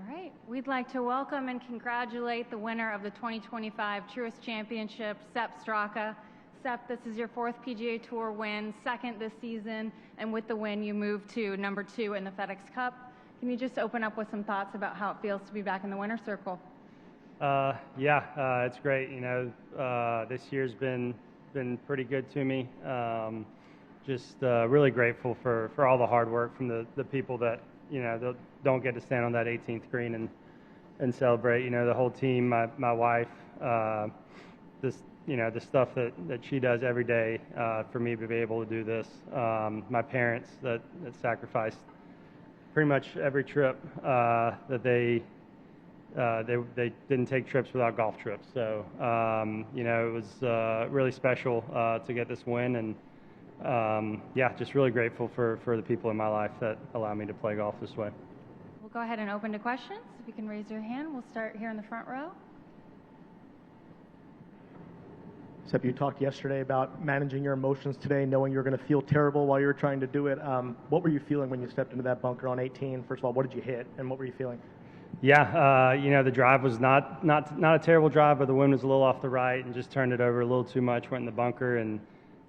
right, we'd like to welcome and congratulate the winner of the 2025 Truist Championship, Sepp Straka. Sepp, this is your 4th PGA Tour win, 2nd this season, and with the win you move to number 2 in the FedEx Cup. Can you just open up with some thoughts about how it feels to be back in the winner's circle? It's great. This year's been pretty good to me. Really grateful for all the hard work from the people that don't get to stand on that 18th green and celebrate. The whole team, my wife, the stuff that she does every day for me to be able to do this. My parents that sacrificed pretty much every trip that they didn't take trips without golf trips. So it was really special to get this win, and just really grateful for the people in my life that allow me to play golf this way. We'll go ahead and open to questions. If you can raise your hand, we'll start here in the front row. Sepp, you talked yesterday about managing your emotions today, knowing you were going to feel terrible while you were trying to do it. What were you feeling when you stepped into that bunker on 18? First of all, what did you hit, and what were you feeling? The drive was not a terrible drive, but the wind was a little off the right and just turned it over a little too much, went in the bunker, and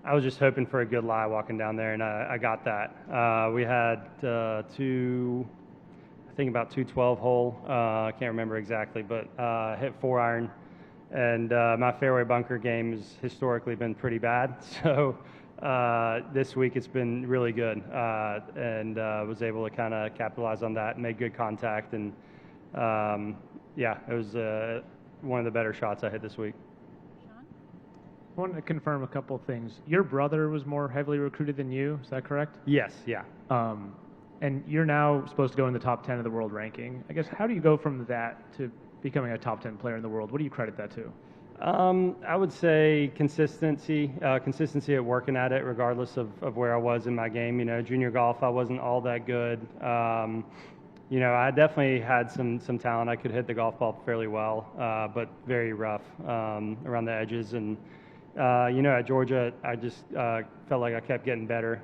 I was just hoping for a good lie walking down there, and I got that. We had about 212 hole. I can't remember exactly, but hit 4-iron. And my fairway bunker game has historically been pretty bad. So this week it's been really good, and was able to kind of capitalize on that and make good contact. And it was one of the better shots I hit this week. Sean? I wanted to confirm a couple of things. Your brother was more heavily recruited than you, is that correct? Yes, yeah. And you're now supposed to go in the top 10 of the world ranking. I guess, how do you go from that to becoming a top 10 player in the world? What do you credit that to? I would say consistency at working at it, regardless of where I was in my game. Junior golf, I wasn't all that good. I definitely had some talent. I could hit the golf ball fairly well, but very rough around the edges. And at Georgia, I just felt like I kept getting better.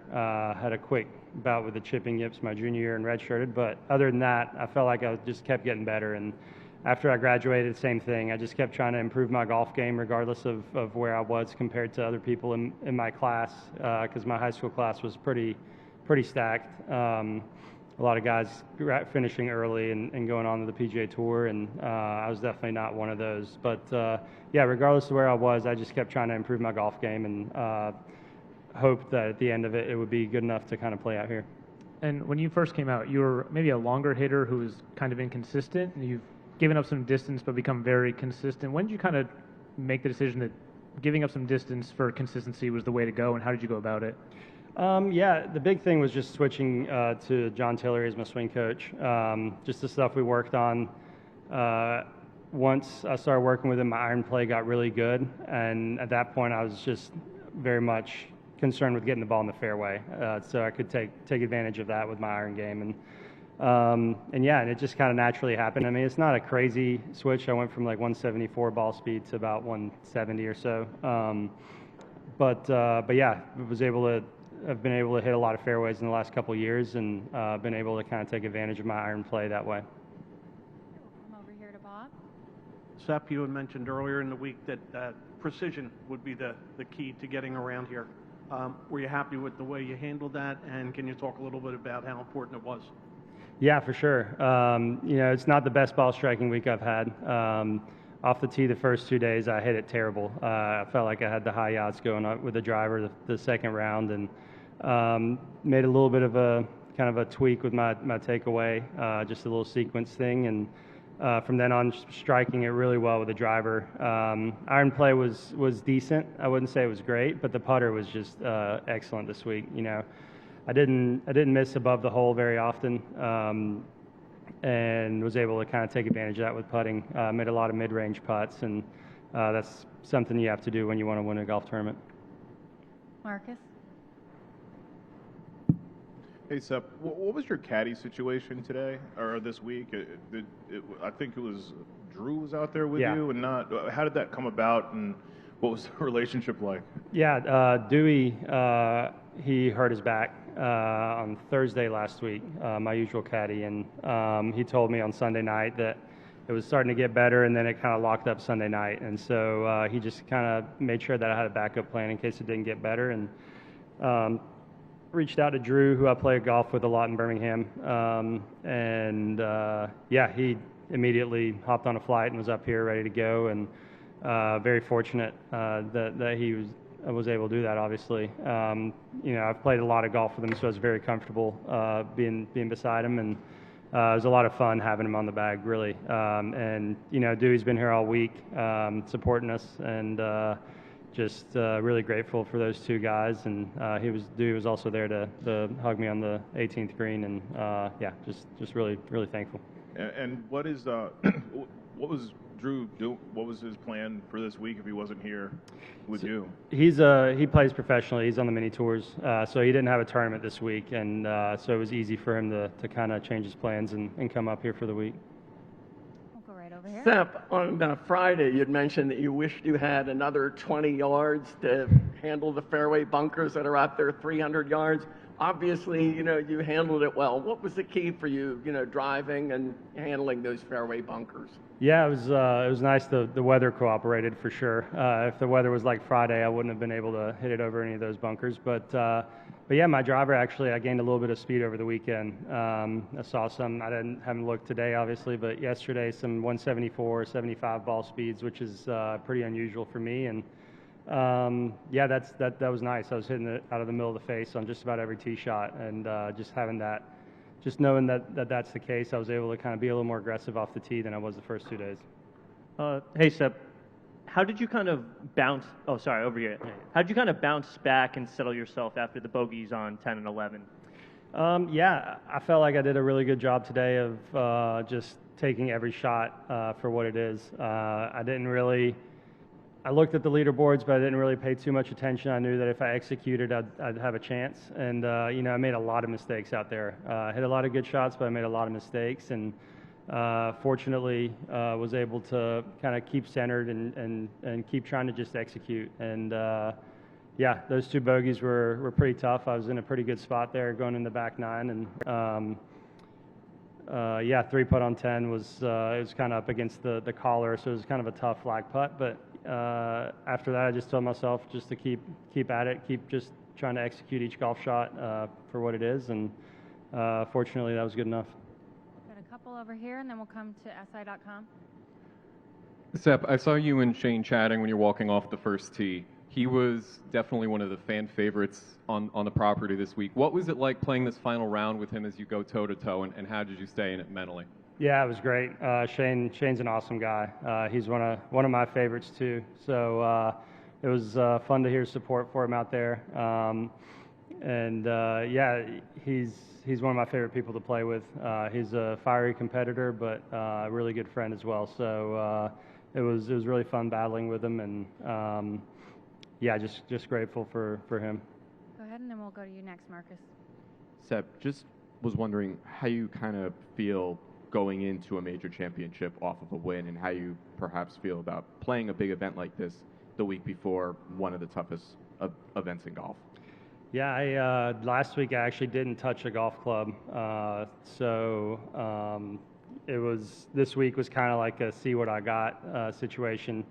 Had a quick bout with the chipping yips my junior year and redshirted, but other than that, I felt like I just kept getting better. And after I graduated, same thing. I just kept trying to improve my golf game regardless of where I was compared to other people in my class, because my high school class was pretty stacked. A lot of guys finishing early and going on to the PGA Tour, and I was definitely not one of those. But regardless of where I was, I just kept trying to improve my golf game and hoped that at the end of it, it would be good enough to kind of play out here. And when you first came out, you were maybe a longer hitter who was kind of inconsistent, and you've given up some distance but become very consistent. When did you kind of make the decision that giving up some distance for consistency was the way to go, and how did you go about it? The big thing was just switching to John Tillery as my swing coach. Just the stuff we worked on. Once I started working with him, my iron play got really good, and at that point I was just very much concerned with getting the ball in the fairway, so I could take advantage of that with my iron game. And it just kind of naturally happened. I mean, it's not a crazy switch. I went from like 174 ball speed to about 170 or so. I've been able to hit a lot of fairways in the last couple of years, and been able to kind of take advantage of my iron play that way. We'll come over here to Bob. Sepp, you had mentioned earlier in the week that precision would be the key to getting around here. Were you happy with the way you handled that, and can you talk a little bit about how important it was? Yeah, for sure. It's not the best ball striking week I've had. Off the tee the first 2 days, I hit it terrible. I felt like I had the high yachts going up with the driver the second round, and made a little bit of a kind of a tweak with my takeaway, just a little sequence thing. And from then on, striking it really well with the driver. Iron play was decent. I wouldn't say it was great, but the putter was just excellent this week. I didn't miss above the hole very often, and was able to kind of take advantage of that with putting. Made a lot of mid-range putts, and that's something you have to do when you want to win a golf tournament. Marcus? Hey, Sepp, what was your caddy situation today or this week? I think it was Drew was out there with you, and not. How did that come about, and what was the relationship like? Yeah, Dewey he hurt his back on Thursday last week, my usual caddy, and he told me on Sunday night that it was starting to get better, and then it kind of locked up Sunday night. And so he just kind of made sure that I had a backup plan in case it didn't get better. And reached out to Drew, who I play golf with a lot in Birmingham. Yeah, he immediately hopped on a flight and was up here ready to go. And very fortunate that he was able to do that, obviously. I've played a lot of golf with him, so I was very comfortable being beside him. And it was a lot of fun having him on the bag, really. Dewey's been here all week supporting us, and just really grateful for those two guys. And Dewey was also there to hug me on the 18th green, and just really, really thankful. And what is what was Drew do? What was his plan for this week if he wasn't here with you? He plays professionally. He's on the mini tours, so he didn't have a tournament this week, and so it was easy for him to kind of change his plans and come up here for the week. We'll go right over here. Sepp, on Friday, you'd mentioned that you wished you had another 20 yards to handle the fairway bunkers that are out there 300 yards. Obviously, you handled it well. What was the key for you, driving and handling those fairway bunkers? Yeah, it was nice. The weather cooperated for sure. If the weather was like Friday, I wouldn't have been able to hit it over any of those bunkers. But yeah, my driver actually, I gained a little bit of speed over the weekend. I saw some. Haven't looked today, obviously, but yesterday some 174, 75 ball speeds, which is pretty unusual for me. And yeah, that was nice. I was hitting it out of the middle of the face on just about every tee shot, and just knowing that that's the case, I was able to kind of be a little more aggressive off the tee than I was the first 2 days. Hey, Sepp, how did you kind of bounce? Oh, sorry, over here. How did you kind of bounce back and settle yourself after the bogeys on 10 and 11? Yeah, I felt like I did a really good job today of just taking every shot for what it is. I looked at the leaderboards, but I didn't really pay too much attention. I knew that if I executed, I'd have a chance. And, I made a lot of mistakes out there. Hit a lot of good shots, but I made a lot of mistakes. And fortunately, was able to kind of keep centered and keep trying to just execute. And, yeah, those two bogeys were pretty tough. I was in a pretty good spot there going in the back nine. And, yeah, 3-putt on 10 it was kind of up against the collar, so it was kind of a tough flag putt. But after that, I just told myself just to keep at it, keep just trying to execute each golf shot for what it is, and fortunately, that was good enough. Got a couple over here, and then we'll come to SI.com. Sepp, I saw you and Shane chatting when you're walking off the first tee. He was definitely one of the fan favorites on the property this week. What was it like playing this final round with him as you go toe-to-toe, and how did you stay in it mentally? Yeah, it was great. Shane's an awesome guy. He's one of my favorites too. So it was fun to hear support for him out there. Yeah, he's one of my favorite people to play with. He's a fiery competitor, but a really good friend as well. So it was really fun battling with him, and yeah, just grateful for him. Go ahead, and then we'll go to you next, Marcus. Sepp, just was wondering how you kind of feel going into a major championship off of a win, and how you perhaps feel about playing a big event like this the week before one of the toughest events in golf. Yeah, last week I actually didn't touch a golf club, this week was kind of like a see what I got situation.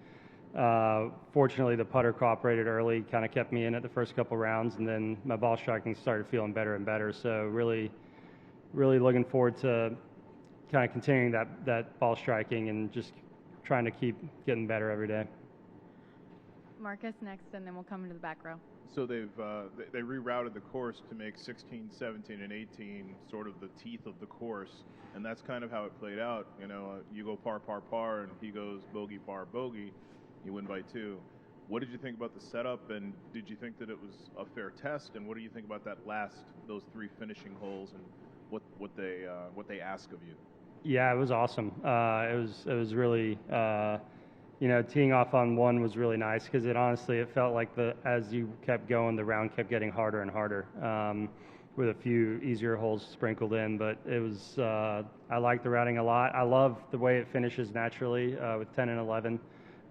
Fortunately, the putter cooperated early, kind of kept me in it the first couple rounds, and then my ball striking started feeling better and better. So really looking forward to kind of continuing that ball striking and just trying to keep getting better every day. Marcus next, and then we'll come into the back row. So they rerouted the course to make 16, 17, and 18 sort of the teeth of the course, and that's kind of how it played out. You go par, par, par, and he goes bogey, par, bogey. You win by 2. What did you think about the setup, and did you think that it was a fair test? And what do you think about those 3 finishing holes, and what they ask of you? Yeah, it was awesome. It was really, teeing off on 1 was really nice because it felt like as you kept going, the round kept getting harder and harder, with a few easier holes sprinkled in. But it was, I like the routing a lot. I love the way it finishes naturally with 10 and 11.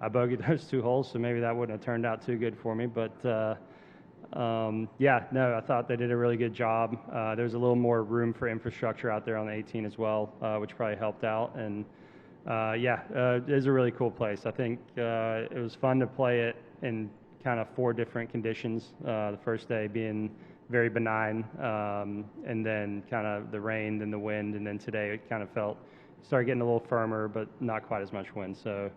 I bogeyed those 2 holes, so maybe that wouldn't have turned out too good for me. But Yeah, no, I thought they did a really good job. There's a little more room for infrastructure out there on the 18 as well, which probably helped out. And yeah, it is a really course place. I think it was fun to play it in kind of 4 different conditions. The first day being very benign, and then kind of the rain, then the wind, and then today it kind of started getting a little firmer, but not quite as much wind. So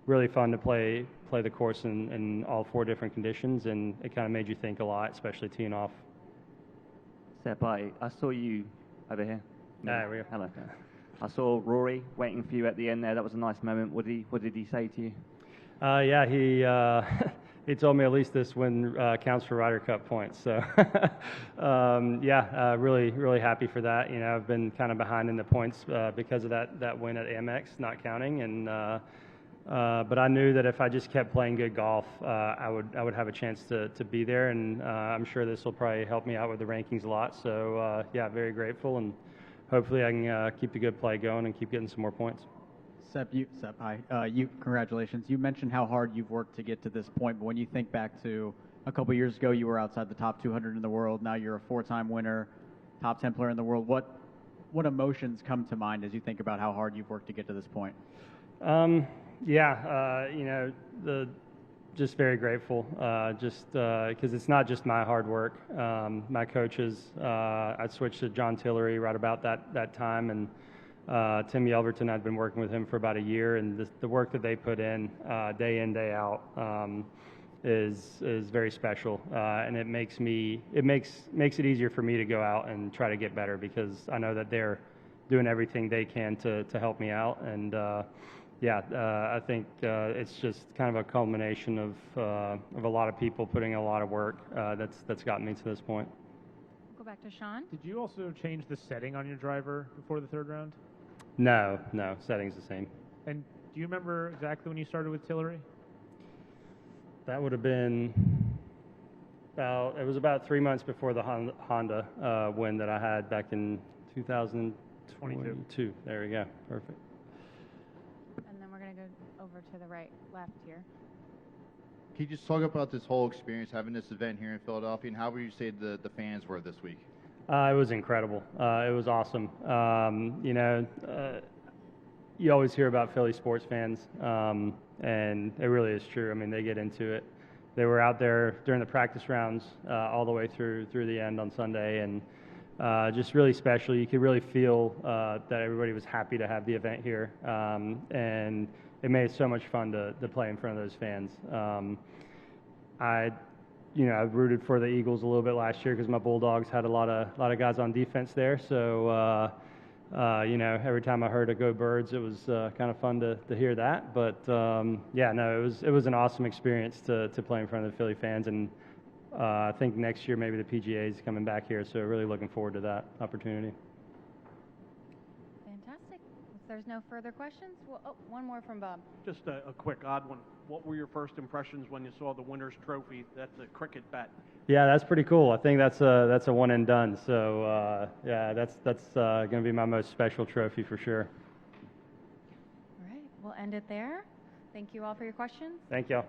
really fun to play the course in all 4 different conditions, and it kind of made you think a lot, especially teeing off. Sepp, I saw you over here. There we go. Hello. I saw Rory waiting for you at the end there. That was a nice moment. What did he say to you? Yeah, he told me at least this win counts for Ryder Cup points. So yeah, really happy for that. You know, I've been kind of behind in the points because of that win at Amex not counting, and but I knew that if I just kept playing good golf, I would have a chance to be there, and I'm sure this will probably help me out with the rankings a lot. So yeah, very grateful, and hopefully I can keep the good play going and keep getting some more points. Sepp, hi. Congratulations. You mentioned how hard you've worked to get to this point, but when you think back to a couple years ago, you were outside the top 200 in the world. Now you're a 4-time winner, top 10 player in the world. What emotions come to mind as you think about how hard you've worked to get to this point? Yeah, you know, just very grateful, just because it's not just my hard work. My coaches, I switched to John Tillery right about that time, and Tim Yelverton, I'd been working with him for about a year, and the work that they put in day out is very special, and it makes it easier for me to go out and try to get better, because I know that they're doing everything they can to help me out. And yeah, I think it's just kind of a culmination of a lot of people putting in a lot of work that's gotten me to this point. Go back to Sean. Did you also change the setting on your driver before the 3rd round? No, setting's the same. And do you remember exactly when you started with Tillery? That would have been it was about 3 months before the Honda win that I had back in 2022. There we go. Perfect. And then we're going to go over to the left here. Can you just talk about this whole experience, having this event here in Philadelphia, and how would you say the fans were this week? It was incredible. It was awesome. You know, you always hear about Philly sports fans, and it really is true. I mean, they get into it. They were out there during the practice rounds all the way through the end on Sunday, and just really special. You could really feel that everybody was happy to have the event here, and it made it so much fun to play in front of those fans. I've rooted for the Eagles a little bit last year because my Bulldogs had a lot of guys on defense there. So, you know, every time I heard a "Go Birds," it was kind of fun to hear that. But yeah, no, it was an awesome experience to play in front of the Philly fans, and I think next year maybe the PGA is coming back here. So really looking forward to that opportunity. Fantastic. If there's no further questions, one more from Bob. Just a quick odd one. What were your first impressions when you saw the winner's trophy? That's a cricket bat. Yeah, that's pretty cool. I think that's a one and done. So yeah, that's going to be my most special trophy for sure. All right, we'll end it there. Thank you all for your questions. Thank y'all.